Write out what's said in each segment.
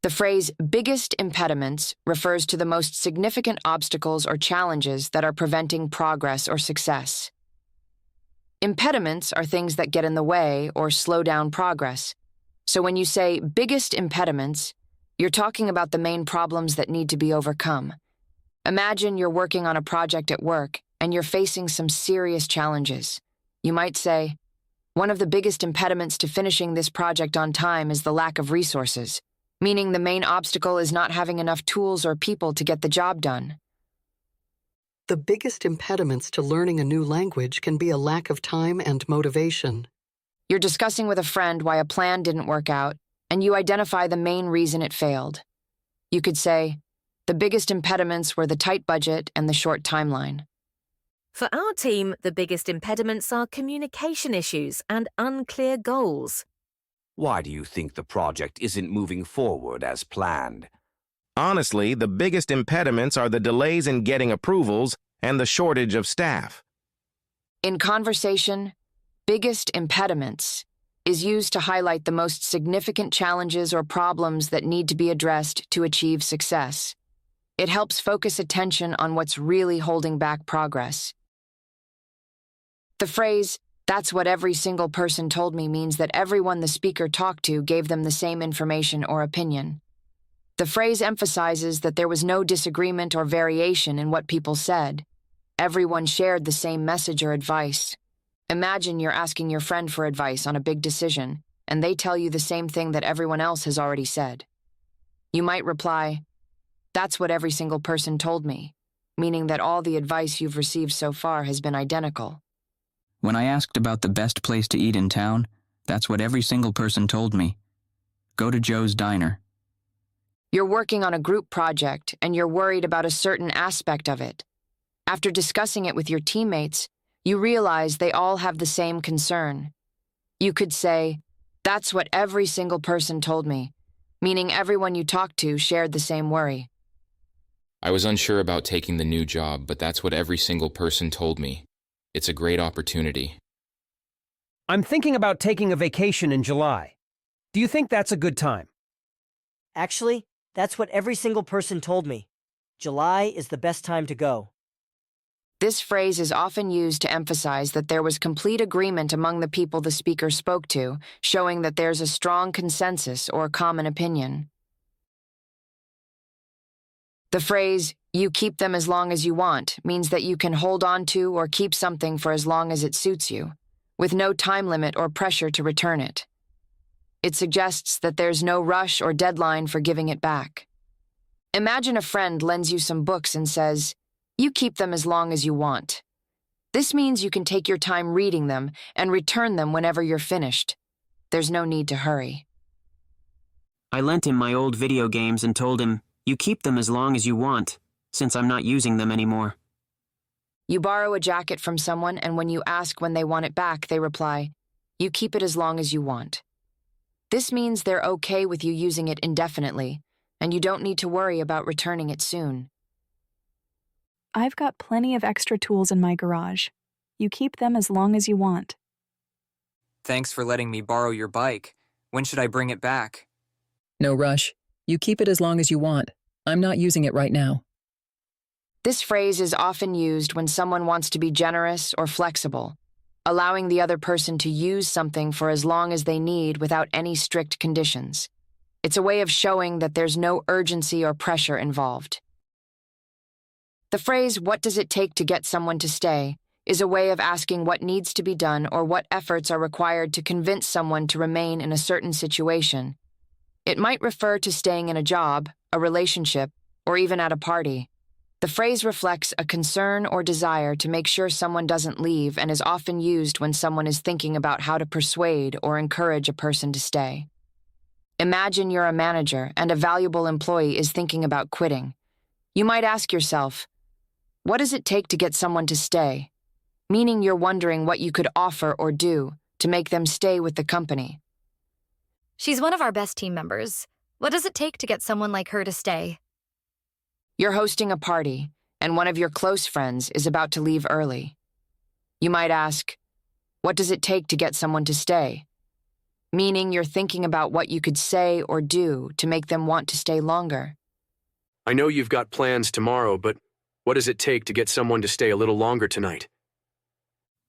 The phrase biggest impediments refers to the most significant obstacles or challenges that are preventing progress or success. Impediments are things that get in the way or slow down progress. So when you say biggest impediments, you're talking about the main problems that need to be overcome. Imagine you're working on a project at work and you're facing some serious challenges. You might say, one of the biggest impediments to finishing this project on time is the lack of resources, meaning the main obstacle is not having enough tools or people to get the job done. The biggest impediments to learning a new language can be a lack of time and motivation. You're discussing with a friend why a plan didn't work out, and you identify the main reason it failed. You could say, the biggest impediments were the tight budget and the short timeline. For our team, the biggest impediments are communication issues and unclear goals. Why do you think the project isn't moving forward as planned? Honestly, the biggest impediments are the delays in getting approvals and the shortage of staff. In conversation, biggest impediments is used to highlight the most significant challenges or problems that need to be addressed to achieve success. It helps focus attention on what's really holding back progress. The phrase, "That's what every single person told me," means that everyone the speaker talked to gave them the same information or opinion. The phrase emphasizes that there was no disagreement or variation in what people said. Everyone shared the same message or advice. Imagine you're asking your friend for advice on a big decision, and they tell you the same thing that everyone else has already said. You might reply, "That's what every single person told me," meaning that all the advice you've received so far has been identical. When I asked about the best place to eat in town, that's what every single person told me. Go to Joe's Diner. You're working on a group project and you're worried about a certain aspect of it. After discussing it with your teammates, you realize they all have the same concern. You could say, "That's what every single person told me," meaning everyone you talked to shared the same worry. I was unsure about taking the new job, but that's what every single person told me. It's a great opportunity. I'm thinking about taking a vacation in July. Do you think that's a good time? Actually, that's what every single person told me. July is the best time to go. This phrase is often used to emphasize that there was complete agreement among the people the speaker spoke to, showing that there's a strong consensus or common opinion. The phrase, "you keep them as long as you want," means that you can hold on to or keep something for as long as it suits you, with no time limit or pressure to return it. It suggests that there's no rush or deadline for giving it back. Imagine a friend lends you some books and says, "You keep them as long as you want." This means you can take your time reading them and return them whenever you're finished. There's no need to hurry. I lent him my old video games and told him, "You keep them as long as you want, since I'm not using them anymore." You borrow a jacket from someone, and when you ask when they want it back, they reply, "You keep it as long as you want." This means they're okay with you using it indefinitely, and you don't need to worry about returning it soon. I've got plenty of extra tools in my garage. You keep them as long as you want. Thanks for letting me borrow your bike. When should I bring it back? No rush. You keep it as long as you want. I'm not using it right now. This phrase is often used when someone wants to be generous or flexible, allowing the other person to use something for as long as they need without any strict conditions. It's a way of showing that there's no urgency or pressure involved. The phrase, "What does it take to get someone to stay?" is a way of asking what needs to be done or what efforts are required to convince someone to remain in a certain situation. It might refer to staying in a job, a relationship, or even at a party. The phrase reflects a concern or desire to make sure someone doesn't leave and is often used when someone is thinking about how to persuade or encourage a person to stay. Imagine you're a manager and a valuable employee is thinking about quitting. You might ask yourself, what does it take to get someone to stay? Meaning you're wondering what you could offer or do to make them stay with the company. She's one of our best team members. What does it take to get someone like her to stay? You're hosting a party, and one of your close friends is about to leave early. You might ask, what does it take to get someone to stay? meaning you're thinking about what you could say or do to make them want to stay longer. I know you've got plans tomorrow, but what does it take to get someone to stay a little longer tonight?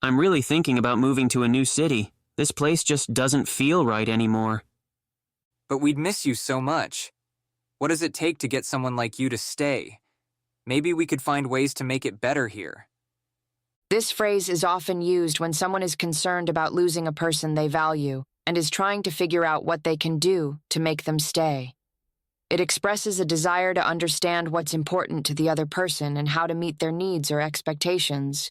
I'm really thinking about moving to a new city. This place just doesn't feel right anymore. But we'd miss you so much. What does it take to get someone like you to stay? Maybe we could find ways to make it better here. This phrase is often used when someone is concerned about losing a person they value and is trying to figure out what they can do to make them stay. It expresses a desire to understand what's important to the other person and how to meet their needs or expectations.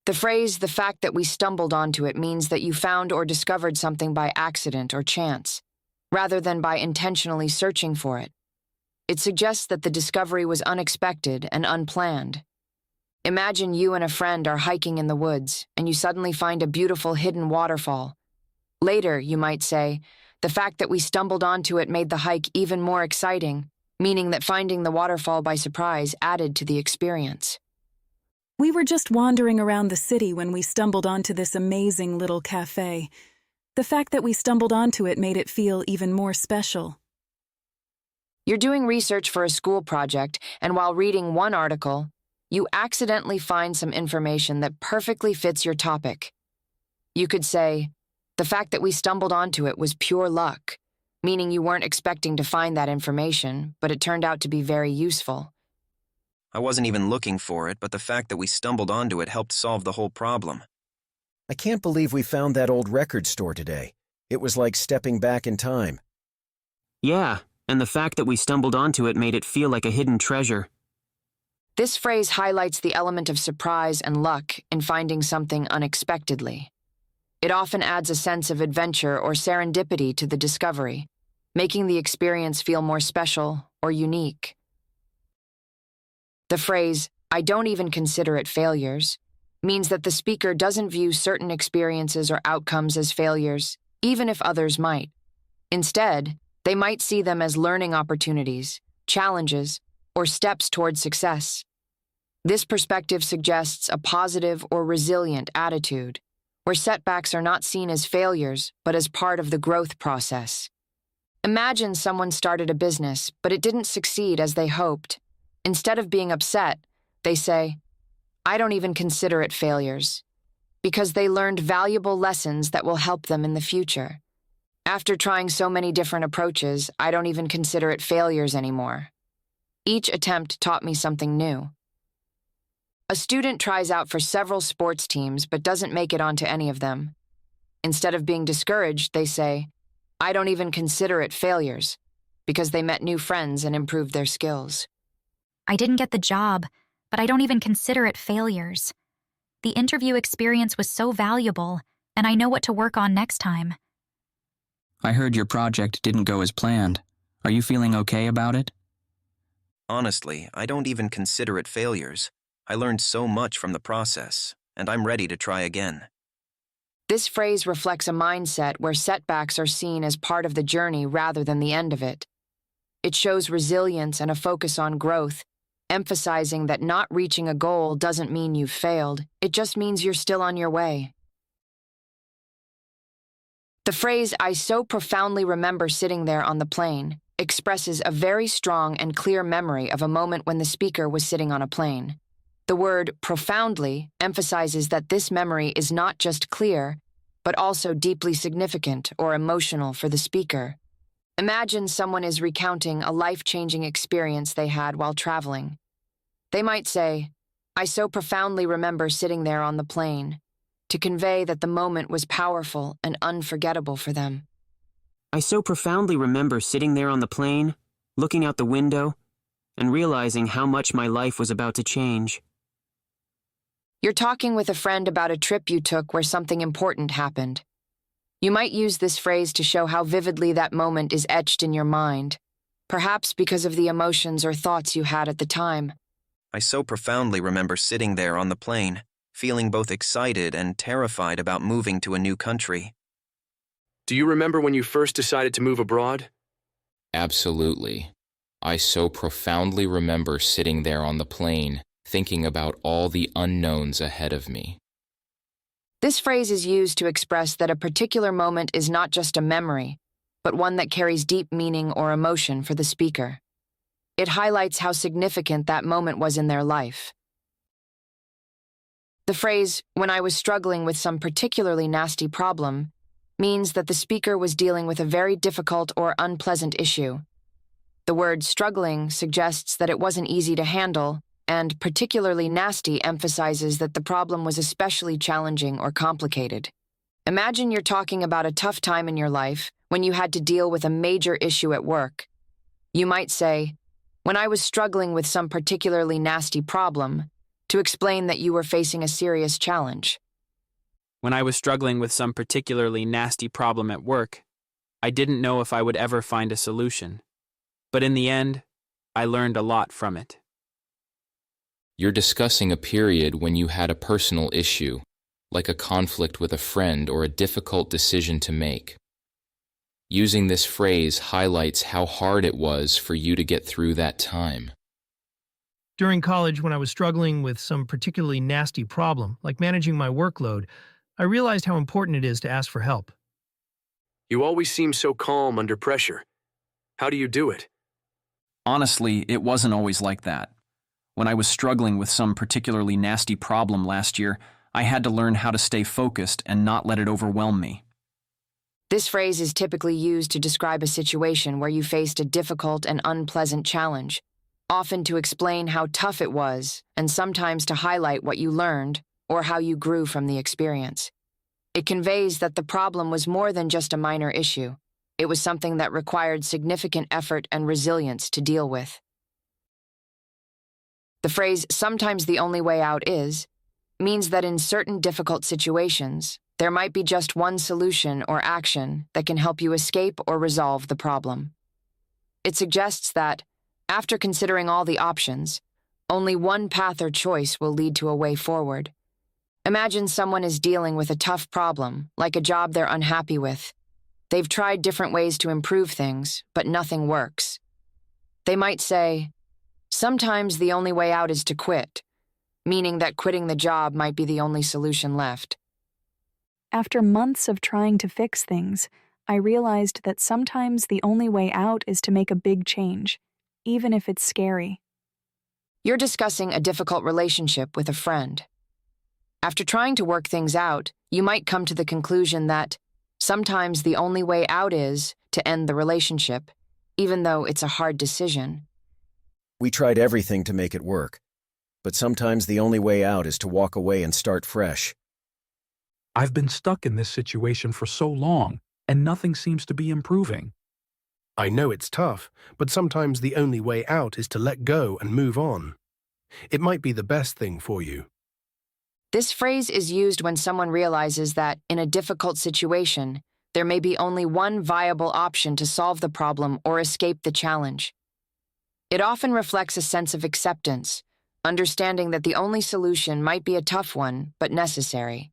The phrase, "the fact that we stumbled onto it," means that you found or discovered something by accident or chance, rather than by intentionally searching for it. It suggests that the discovery was unexpected and unplanned. Imagine you and a friend are hiking in the woods, and you suddenly find a beautiful hidden waterfall. Later, you might say, "The fact that we stumbled onto it made the hike even more exciting," meaning that finding the waterfall by surprise added to the experience. We were just wandering around the city when we stumbled onto this amazing little cafe. The fact that we stumbled onto it made it feel even more special. You're doing research for a school project, and while reading one article, you accidentally find some information that perfectly fits your topic. You could say, "The fact that we stumbled onto it was pure luck," meaning you weren't expecting to find that information, but it turned out to be very useful. I wasn't even looking for it, but the fact that we stumbled onto it helped solve the whole problem. I can't believe we found that old record store today. It was like stepping back in time. Yeah, and the fact that we stumbled onto it made it feel like a hidden treasure. This phrase highlights the element of surprise and luck in finding something unexpectedly. It often adds a sense of adventure or serendipity to the discovery, making the experience feel more special or unique. The phrase, "I don't even consider it failures," means that the speaker doesn't view certain experiences or outcomes as failures, even if others might. Instead, they might see them as learning opportunities, challenges, or steps toward success. This perspective suggests a positive or resilient attitude, where setbacks are not seen as failures, but as part of the growth process. Imagine someone started a business, but it didn't succeed as they hoped. Instead of being upset, they say, "I don't even consider it failures," because they learned valuable lessons that will help them in the future. After trying so many different approaches, I don't even consider it failures anymore. Each attempt taught me something new. A student tries out for several sports teams but doesn't make it onto any of them. Instead of being discouraged, they say, "I don't even consider it failures," because they met new friends and improved their skills. I didn't get the job, but I don't even consider it failures. The interview experience was so valuable, and I know what to work on next time. I heard your project didn't go as planned. Are you feeling okay about it? Honestly, I don't even consider it failures. I learned so much from the process, and I'm ready to try again. This phrase reflects a mindset where setbacks are seen as part of the journey rather than the end of it. It shows resilience and a focus on growth, emphasizing that not reaching a goal doesn't mean you've failed, it just means you're still on your way. The phrase, "I so profoundly remember sitting there on the plane," expresses a very strong and clear memory of a moment when the speaker was sitting on a plane. The word profoundly emphasizes that this memory is not just clear, but also deeply significant or emotional for the speaker. Imagine someone is recounting a life-changing experience they had while traveling. They might say, "I so profoundly remember sitting there on the plane," to convey that the moment was powerful and unforgettable for them. I so profoundly remember sitting there on the plane, looking out the window, and realizing how much my life was about to change. You're talking with a friend about a trip you took where something important happened. You might use this phrase to show how vividly that moment is etched in your mind, perhaps because of the emotions or thoughts you had at the time. I so profoundly remember sitting there on the plane, feeling both excited and terrified about moving to a new country. Do you remember when you first decided to move abroad? Absolutely. I so profoundly remember sitting there on the plane, thinking about all the unknowns ahead of me. This phrase is used to express that a particular moment is not just a memory, but one that carries deep meaning or emotion for the speaker. It highlights how significant that moment was in their life. The phrase, "when I was struggling with some particularly nasty problem," means that the speaker was dealing with a very difficult or unpleasant issue. The word struggling suggests that it wasn't easy to handle, and particularly nasty emphasizes that the problem was especially challenging or complicated. Imagine you're talking about a tough time in your life when you had to deal with a major issue at work. You might say, "When I was struggling with some particularly nasty problem," to explain that you were facing a serious challenge. When I was struggling with some particularly nasty problem at work, I didn't know if I would ever find a solution. But in the end, I learned a lot from it. You're discussing a period when you had a personal issue, like a conflict with a friend or a difficult decision to make. Using this phrase highlights how hard it was for you to get through that time. During college, when I was struggling with some particularly nasty problem, like managing my workload, I realized how important it is to ask for help. You always seem so calm under pressure. How do you do it? Honestly, it wasn't always like that. When I was struggling with some particularly nasty problem last year, I had to learn how to stay focused and not let it overwhelm me. This phrase is typically used to describe a situation where you faced a difficult and unpleasant challenge, often to explain how tough it was, and sometimes to highlight what you learned or how you grew from the experience. It conveys that the problem was more than just a minor issue. It was something that required significant effort and resilience to deal with. The phrase, "sometimes the only way out is," means that in certain difficult situations, there might be just one solution or action that can help you escape or resolve the problem. It suggests that, after considering all the options, only one path or choice will lead to a way forward. Imagine someone is dealing with a tough problem, like a job they're unhappy with. They've tried different ways to improve things, but nothing works. They might say, "Sometimes the only way out is to quit," meaning that quitting the job might be the only solution left. After months of trying to fix things, I realized that sometimes the only way out is to make a big change, even if it's scary. You're discussing a difficult relationship with a friend. After trying to work things out, you might come to the conclusion that sometimes the only way out is to end the relationship, even though it's a hard decision. We tried everything to make it work, but sometimes the only way out is to walk away and start fresh. I've been stuck in this situation for so long, and nothing seems to be improving. I know it's tough, but sometimes the only way out is to let go and move on. It might be the best thing for you. This phrase is used when someone realizes that, in a difficult situation, there may be only one viable option to solve the problem or escape the challenge. It often reflects a sense of acceptance, understanding that the only solution might be a tough one, but necessary.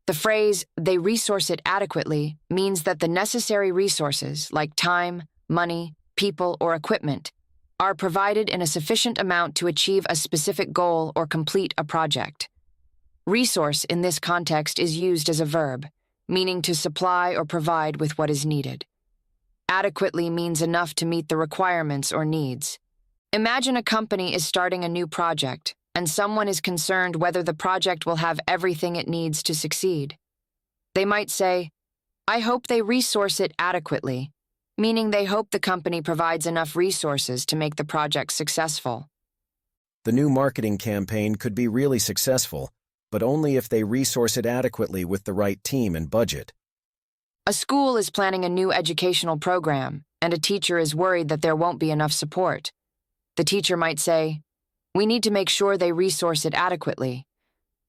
The phrase, "they resource it adequately," means that the necessary resources, like time, money, people, or equipment, are provided in a sufficient amount to achieve a specific goal or complete a project. Resource in this context is used as a verb, meaning to supply or provide with what is needed. Adequately means enough to meet the requirements or needs. Imagine a company is starting a new project, and someone is concerned whether the project will have everything it needs to succeed. They might say, "I hope they resource it adequately," meaning they hope the company provides enough resources to make the project successful. The new marketing campaign could be really successful, but only if they resource it adequately with the right team and budget. A school is planning a new educational program, and a teacher is worried that there won't be enough support. The teacher might say, "We need to make sure they resource it adequately,"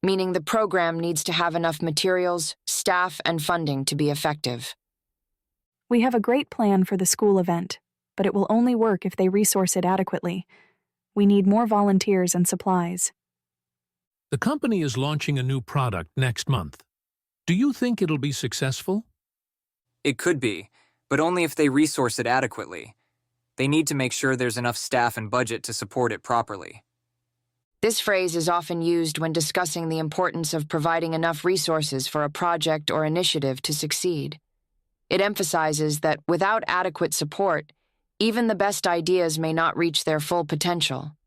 meaning the program needs to have enough materials, staff, and funding to be effective. We have a great plan for the school event, but it will only work if they resource it adequately. We need more volunteers and supplies. The company is launching a new product next month. Do you think it'll be successful? It could be, but only if they resource it adequately. They need to make sure there's enough staff and budget to support it properly. This phrase is often used when discussing the importance of providing enough resources for a project or initiative to succeed. It emphasizes that without adequate support, even the best ideas may not reach their full potential.